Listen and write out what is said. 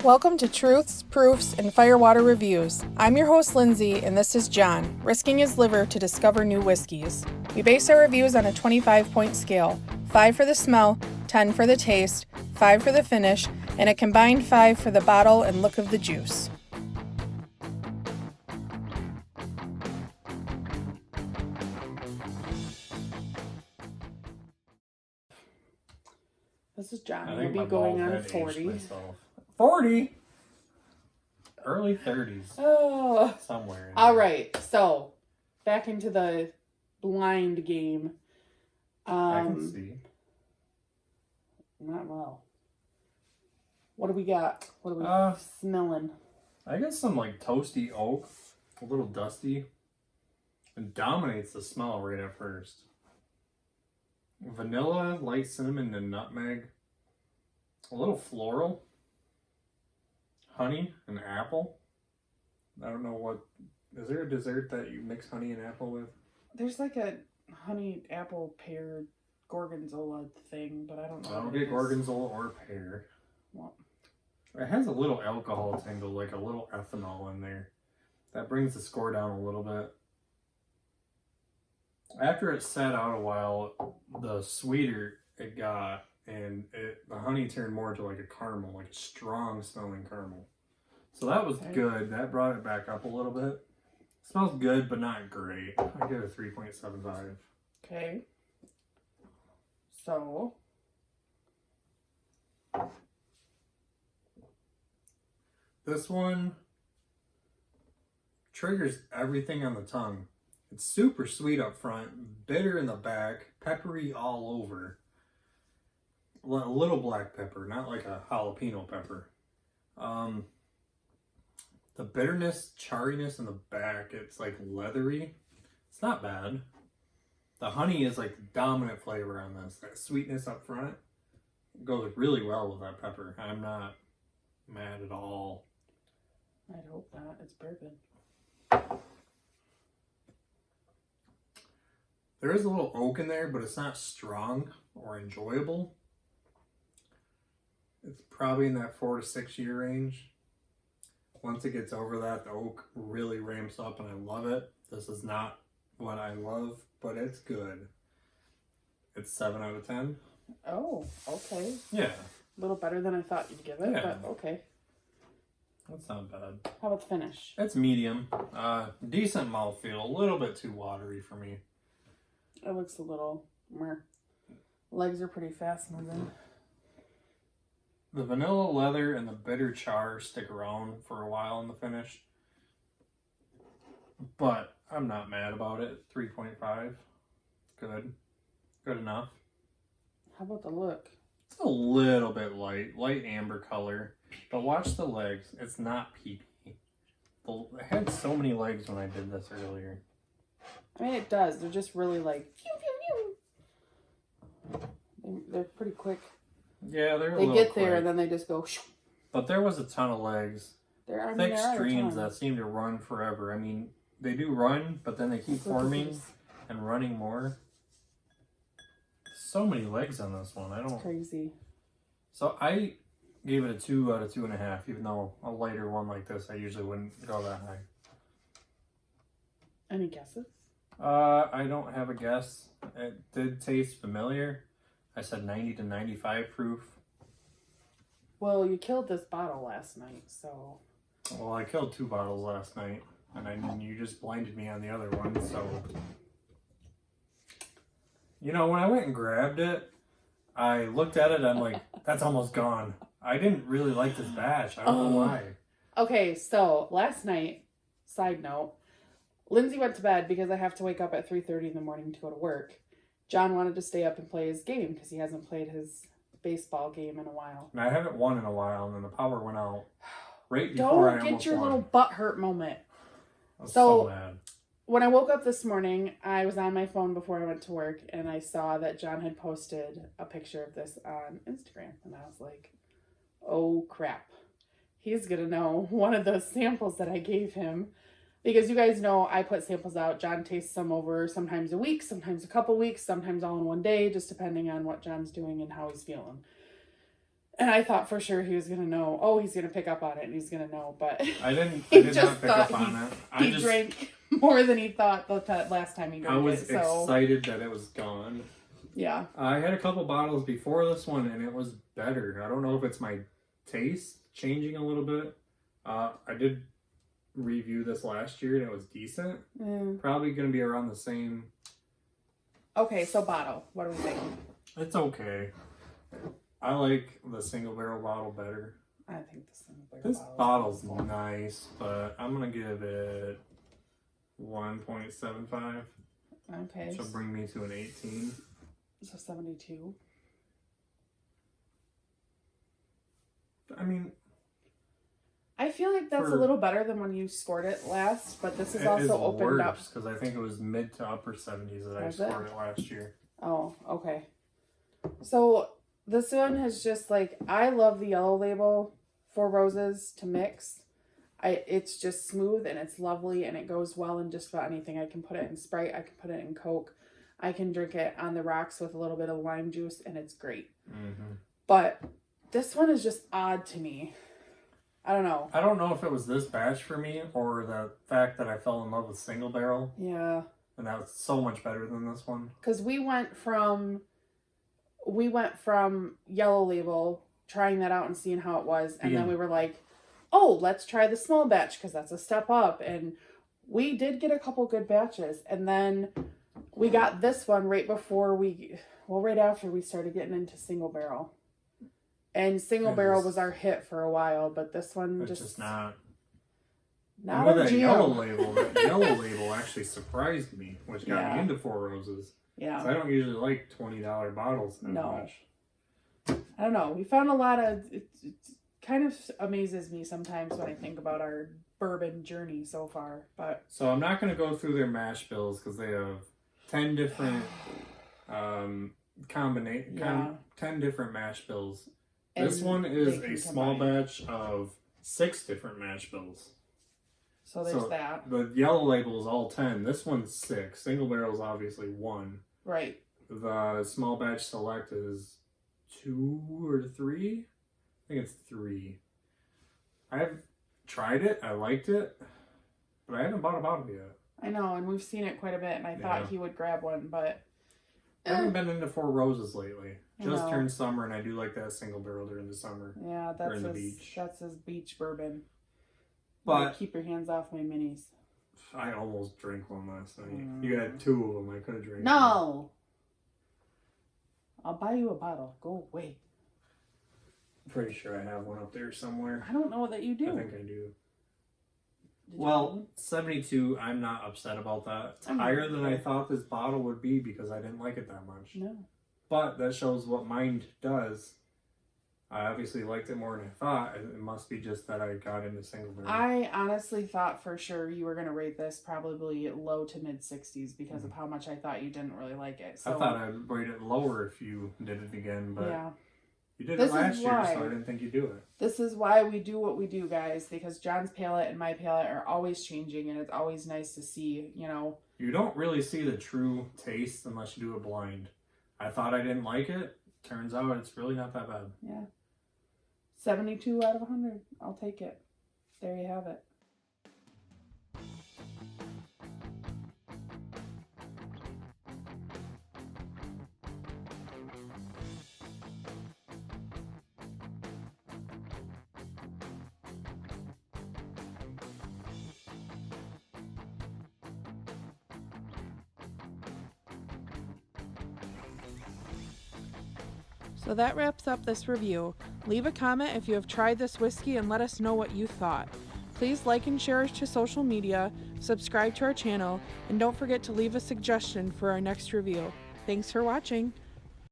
Welcome to Truths, Proofs, and Firewater Reviews. I'm your host, Lindsey, and this is John, risking his liver to discover new whiskeys. We base our reviews on a 25-point scale, 5 for the smell, 10 for the taste, 5 for the finish, and a combined 5 for the bottle and look of the juice. This is John. He'll be going on 40. 40? Early 30s. Oh. Somewhere. All right. So, back into the blind game. I can see. Not well. What do we got? What are we smelling? I got some like toasty oak, a little dusty, and dominates the smell right at first. Vanilla, light cinnamon, and nutmeg. A little floral. Honey and apple. I don't know what... Is there a dessert that you mix honey and apple with? There's like a honey, apple, pear, gorgonzola thing, but I don't know. I don't get gorgonzola or pear. Well, it has a little alcohol tingle, like a little ethanol in there. That brings the score down a little bit. After it sat out a while, the sweeter it got, and the honey turned more to like a caramel, like a strong smelling caramel. So that was good. That brought it back up a little bit. It smells good, but not great. I give it a 3.75. Okay. So. This one triggers everything on the tongue. It's super sweet up front, bitter in the back, peppery all over. A little black pepper, not like a jalapeno pepper. The bitterness, charriness in the back, it's like leathery. It's not bad. The honey is like the dominant flavor on this. That sweetness up front goes really well with that pepper. I'm not mad at all. I'd hope not. It's bourbon. There is a little oak in there, but it's not strong or enjoyable. It's probably in that 4 to 6 year range. Once it gets over that, the oak really ramps up and I love it. This is not what I love, but it's good. It's 7 out of 10. Oh, okay. Yeah. A little better than I thought you'd give it, but okay. That's not bad. How about the finish? It's medium. Decent mouthfeel. A little bit too watery for me. It looks a little more. Legs are pretty fast moving. The vanilla leather and the bitter char stick around for a while in the finish. But I'm not mad about it. 3.5. Good. Good enough. How about the look? It's a little bit light amber color. But watch the legs. It's not peepy. It had so many legs when I did this earlier. I mean, it does. They're just really like... Pew, pew, pew. They're pretty quick. Yeah, they're a little little get there and then they just go... Shoo. But there was a ton of legs. Thick there streams that seem to run forever. I mean, they do run, but then they keep forming and running more. So many legs on this one. It's crazy. So I gave it a 2 out of 2.5, even though a lighter one like this, I usually wouldn't go that high. Any guesses? I don't have a guess. It did taste familiar. I said 90 to 95 proof. Well, you killed this bottle last night, so... Well, I killed 2 bottles last night, and you just blinded me on the other one, so... You know, when I went and grabbed it, I looked at it, I'm like, that's almost gone. I didn't really like this batch. I don't know why. Okay, so last night, side note, Lindsey went to bed because I have to wake up at 3:30 in the morning to go to work. John wanted to stay up and play his game because he hasn't played his baseball game in a while. And I haven't won in a while, and then the power went out right before I almost won. Don't get your little butt hurt moment. I was so mad. When I woke up this morning, I was on my phone before I went to work, and I saw that John had posted a picture of this on Instagram, and I was like, oh crap. He's going to know one of those samples that I gave him. Because you guys know I put samples out. John tastes some over sometimes a week, sometimes a couple weeks, sometimes all in one day, just depending on what John's doing and how he's feeling. And I thought for sure he was going to know. Oh, he's going to pick up on it and he's going to know. But I did just not pick up thought on it. he drank more than he thought the last time he drank it. I was excited that it was gone. Yeah. I had a couple bottles before this one and it was better. I don't know if it's my taste changing a little bit. I did review this last year and it was decent. Probably going to be around the same. Okay, so bottle. What do we think? It's okay. I like the single barrel bottle better. I think the single barrel This bottle's nice, but I'm going to give it 1.75. Okay. Which will bring me to an 18. So 72. I mean, I feel like that's a little better than when you scored it last, but this is also opened up. Because I think it was mid to upper 70s that I scored it last year. Oh, okay. So this one has just like, I love the Yellow Label 4 Roses to mix. It's just smooth and it's lovely and it goes well in just about anything. I can put it in Sprite, I can put it in Coke, I can drink it on the rocks with a little bit of lime juice and it's great. Mm-hmm. But this one is just odd to me. I don't know. I don't know if it was this batch for me or the fact that I fell in love with single barrel. Yeah. And that was so much better than this one. Because we went from Yellow Label, trying that out and seeing how it was, and then we were like, oh, let's try the small batch because that's a step up. And we did get a couple good batches, and then we got this one right after we started getting into single barrel. And single barrel was our hit for a while, but this one just not a that jam. Yellow Label actually surprised me, which got me into 4 Roses. Yeah. So I don't usually like $20 bottles that much. I don't know. We found a lot of... It kind of amazes me sometimes when I think about our bourbon journey so far. But so I'm not going to go through their mash bills because they have 10 different 10 different mash bills. This one is a small batch of 6 different mash bills. So there's that. The Yellow Label is all 10. This one's 6. Single barrel is obviously 1. Right. The small batch select is 2 or 3. I think it's 3. I've tried it. I liked it. But I haven't bought a bottle yet. I know, and we've seen it quite a bit, and I thought he would grab one, but... I haven't been into 4 Roses lately. Just turned summer, and I do like that single barrel during the summer. Yeah, that's his beach bourbon. But keep your hands off my minis. I almost drank one last night. You had 2 of them. I could have drank No! I'll buy you a bottle. Go away. I'm pretty sure I have one up there somewhere. I don't know that you do. I think I do. Well, 72, I'm not upset about that. It's higher than I thought this bottle would be because I didn't like it that much. No. But that shows what mind does. I obviously liked it more than I thought. It must be just that I got into single barrel. I honestly thought for sure you were going to rate this probably low to mid 60s because of how much I thought you didn't really like it. So, I thought I'd rate it lower if you did it again, but you did this it last year, so I didn't think you'd do it. This is why we do what we do, guys, because John's palate and my palate are always changing, and it's always nice to see, you know. You don't really see the true taste unless you do it blind. I thought I didn't like it. Turns out it's really not that bad. Yeah. 72 out of 100. I'll take it. There you have it. So that wraps up this review. Leave a comment if you have tried this whiskey and let us know what you thought. Please like and share us to social media, subscribe to our channel, and don't forget to leave a suggestion for our next review. Thanks for watching.